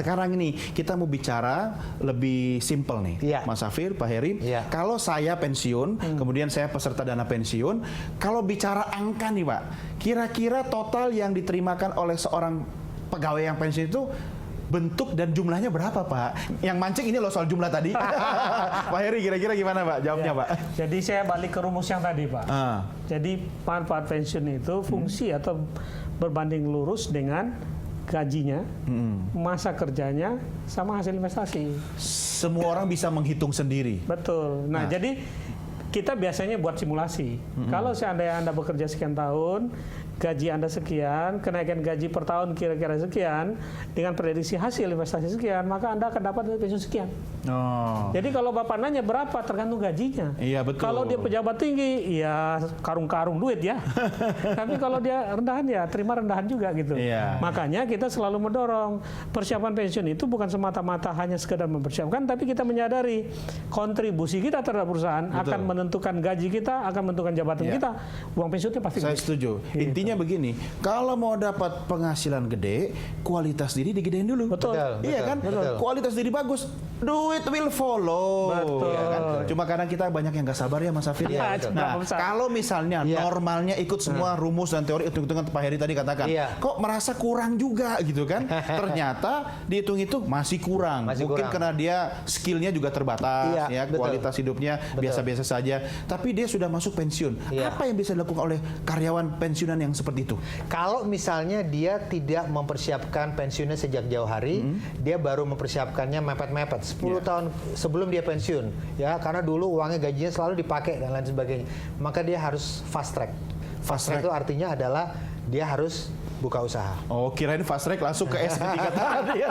sekarang ini kita mau bicara lebih simpel nih, Mas Safir, Pak Heri. Kalau saya pensiun, kemudian saya peserta dana pensiun, kalau bicara angka nih Pak, kira-kira total yang diterimakan oleh seorang pegawai yang pensiun itu bentuk dan jumlahnya berapa Pak? Yang mancing ini loh soal jumlah tadi. Pak Heri kira-kira gimana Pak jawabnya Pak? Jadi saya balik ke rumus yang tadi Pak. Jadi manfaat pensiun itu fungsi atau berbanding lurus dengan gajinya, masa kerjanya, sama hasil investasi. Semua orang bisa menghitung sendiri. Betul. Nah, jadi kita biasanya buat simulasi. Kalau seandainya Anda bekerja sekian tahun, gaji Anda sekian, kenaikan gaji per tahun kira-kira sekian, dengan prediksi hasil investasi sekian, maka Anda akan dapat pensiun sekian. Jadi kalau Bapak nanya berapa, tergantung gajinya. Iya, betul. Kalau dia pejabat tinggi, ya karung-karung duit ya. Tapi kalau dia rendahan, ya terima rendahan juga gitu. Makanya kita selalu mendorong persiapan pensiun itu bukan semata-mata hanya sekedar mempersiapkan, tapi kita menyadari kontribusi kita terhadap perusahaan akan menentukan gaji kita, akan menentukan jabatan kita. Uang pensiunnya pasti saya setuju. Intinya begini, kalau mau dapat penghasilan gede, kualitas diri digedein dulu. Betul. Iya kan? Kualitas diri bagus, duit will follow. Ya kan? Cuma kadang kita banyak yang nggak sabar ya Mas Safir. Nah, kalau misalnya normalnya ikut semua rumus dan teori hitung-hitungan Pak Heri tadi katakan, kok merasa kurang juga gitu kan? Ternyata dihitung-hitung masih kurang. Mungkin karena dia skillnya juga terbatas, ya kualitas hidupnya biasa-biasa saja. Tapi dia sudah masuk pensiun. Apa yang bisa dilakukan oleh karyawan pensiunan yang seperti itu? Kalau misalnya dia tidak mempersiapkan pensiunnya sejak jauh hari, dia baru mempersiapkannya mepet-mepet 10 tahun sebelum dia pensiun, ya karena dulu uangnya gajinya selalu dipakai dan lain sebagainya, maka dia harus fast track. Fast track itu artinya adalah dia harus buka usaha. Oh, kirain fast track langsung ke SP3 tadi.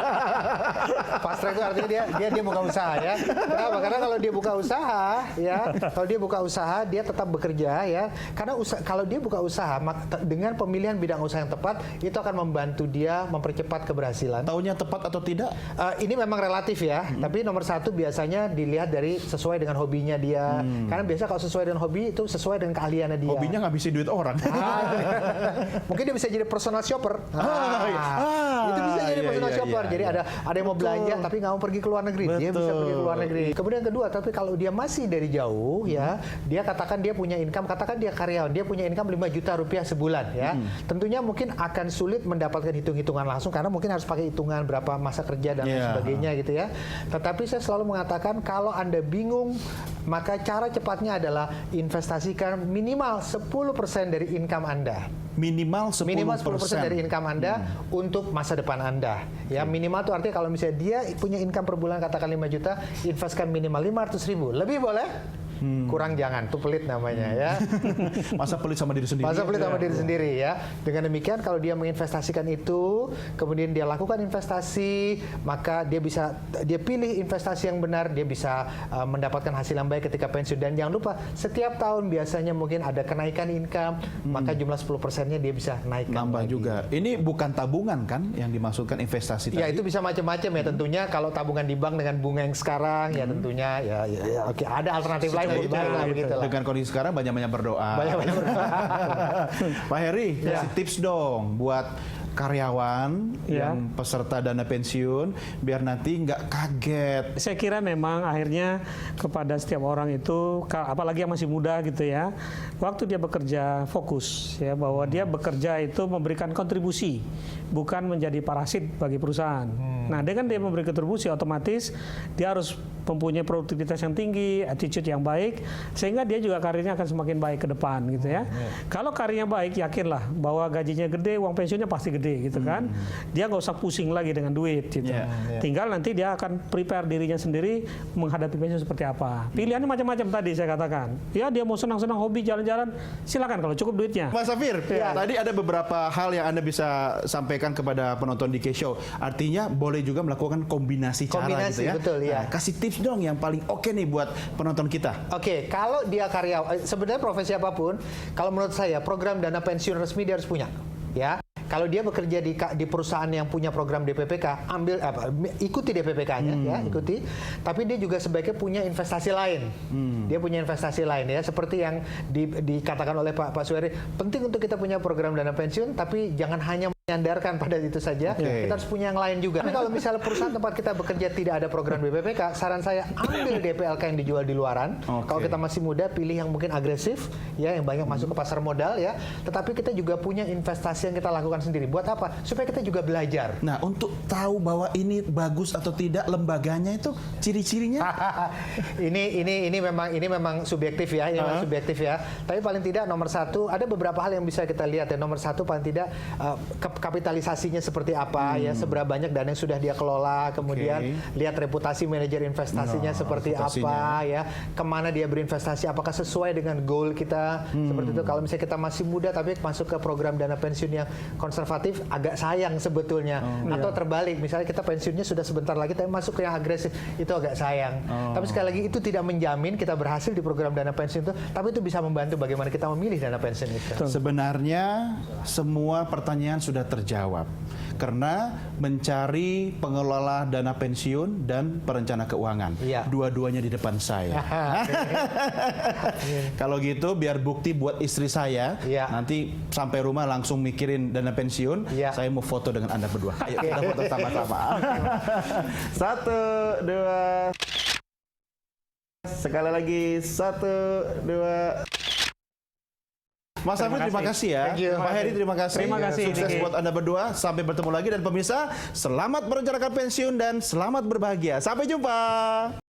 Fast track itu artinya dia buka usaha ya. Kenapa? Karena kalau dia buka usaha ya, kalau dia buka usaha dia tetap bekerja ya. Karena kalau dia buka usaha dengan pemilihan bidang usaha yang tepat itu akan membantu dia mempercepat keberhasilan. Taunya tepat atau tidak? Ini memang relatif ya. Tapi nomor satu biasanya dilihat dari sesuai dengan hobinya dia. Karena biasa kalau sesuai dengan hobi itu sesuai dengan keahliannya dia. Hobinya ngabisin duit orang. Mungkin dia bisa jadi personal shopper. Itu bisa jadi personal shopper. Jadi ada yang mau belanja tapi nggak mau pergi ke luar negeri. Dia bisa pergi ke luar negeri. Kemudian kedua, tapi kalau dia masih dari jauh ya, dia katakan dia punya income, katakan dia karyawan, dia punya income 5 juta rupiah sebulan ya. Tentunya mungkin akan sulit mendapatkan hitung-hitungan langsung karena mungkin harus pakai hitungan berapa masa kerja dan sebagainya gitu ya. Tetapi saya selalu mengatakan kalau Anda bingung, maka cara cepatnya adalah investasikan minimal 10% dari income Anda. Minimal 10% dari income Anda untuk masa depan Anda. Ya, minimal itu artinya kalau misalnya dia punya income per bulan katakan 5 juta, investkan minimal 500.000. Lebih boleh? Kurang jangan, itu pelit namanya ya. Masa pelit sama diri sendiri. Masa pelit sama diri sendiri ya. Dengan demikian kalau dia menginvestasikan itu, kemudian dia lakukan investasi, maka dia pilih investasi yang benar, dia bisa mendapatkan hasil yang baik ketika pensiun. Dan jangan lupa, setiap tahun biasanya mungkin ada kenaikan income, maka jumlah 10%-nya dia bisa naikkan. Nambah juga. Ini bukan tabungan kan yang dimaksudkan investasi tadi? Ya itu bisa macam-macam ya tentunya. Kalau tabungan di bank dengan bunga yang sekarang ya tentunya oke, ada alternatif lain. Dengan kondisi sekarang banyak-banyak berdoa. Pak Heri, kasih tips dong buat karyawan yang peserta dana pensiun biar nanti nggak kaget. Saya kira memang akhirnya kepada setiap orang itu, apalagi yang masih muda gitu ya, waktu dia bekerja fokus ya, bahwa dia bekerja itu memberikan kontribusi, bukan menjadi parasit bagi perusahaan. Nah, dengan dia memberi kontribusi, otomatis dia harus mempunyai produktivitas yang tinggi, attitude yang baik, sehingga dia juga karirnya akan semakin baik ke depan gitu ya. Kalau karirnya baik, yakinlah bahwa gajinya gede, uang pensiunnya pasti gede gitu kan. Dia nggak usah pusing lagi dengan duit gitu. Tinggal nanti dia akan prepare dirinya sendiri menghadapi pensiun seperti apa. Pilihannya macam-macam tadi saya katakan. Ya dia mau senang-senang hobi jalan-jalan, silakan kalau cukup duitnya. Mas Safir, tadi ada beberapa hal yang Anda bisa sampaikan kepada penonton di K-Show. Artinya boleh juga melakukan kombinasi cara gitu ya. Betul, ya. Nah, kasih tips dong yang paling oke nih buat penonton kita. Oke, kalau dia karyawan, sebenarnya profesi apapun, kalau menurut saya program dana pensiun resmi dia harus punya, ya. Kalau dia bekerja di perusahaan yang punya program DPPK, ikuti DPPK-nya, ya, ikuti. Tapi dia juga sebaiknya punya investasi lain. Dia punya investasi lain, ya, seperti yang dikatakan oleh Pak Suheri. Penting untuk kita punya program dana pensiun, tapi jangan hanya menyandarkan pada itu saja, kita harus punya yang lain juga. Tapi kalau misalnya perusahaan tempat kita bekerja tidak ada program BPPK, saran saya ambil DPLK yang dijual di luaran. Kalau kita masih muda, pilih yang mungkin agresif, ya, yang banyak masuk ke pasar modal, ya. Tetapi kita juga punya investasi yang kita lakukan sendiri. Buat apa? Supaya kita juga belajar. Nah, untuk tahu bahwa ini bagus atau tidak lembaganya itu ciri-cirinya. ini memang subjektif ya, ini memang subjektif ya. Tapi paling tidak nomor satu, ada beberapa hal yang bisa kita lihat ya. Nomor satu paling tidak kapitalisasinya seperti apa ya, seberapa banyak dana yang sudah dia kelola, kemudian lihat reputasi manajer investasinya seperti apa ya, kemana dia berinvestasi, apakah sesuai dengan goal kita, seperti itu. Kalau misalnya kita masih muda tapi masuk ke program dana pensiun yang konservatif, agak sayang sebetulnya. Atau terbalik, misalnya kita pensiunnya sudah sebentar lagi tapi masuk ke yang agresif, itu agak sayang. Tapi sekali lagi itu tidak menjamin kita berhasil di program dana pensiun itu, tapi itu bisa membantu bagaimana kita memilih dana pensiun itu. Sebenarnya semua pertanyaan sudah terjawab karena mencari pengelola dana pensiun dan perencana keuangan, dua-duanya di depan saya. Kalau gitu biar bukti buat istri saya, nanti sampai rumah langsung mikirin dana pensiun, saya mau foto dengan Anda berdua. Ayo kita foto sama-sama. 1, 2, sekali lagi 1, 2. Mas Safri terima kasih ya. Pak Heri terima kasih. Terima kasih. Sukses buat Anda berdua. Sampai bertemu lagi, dan pemirsa, selamat merencanakan pensiun dan selamat berbahagia. Sampai jumpa.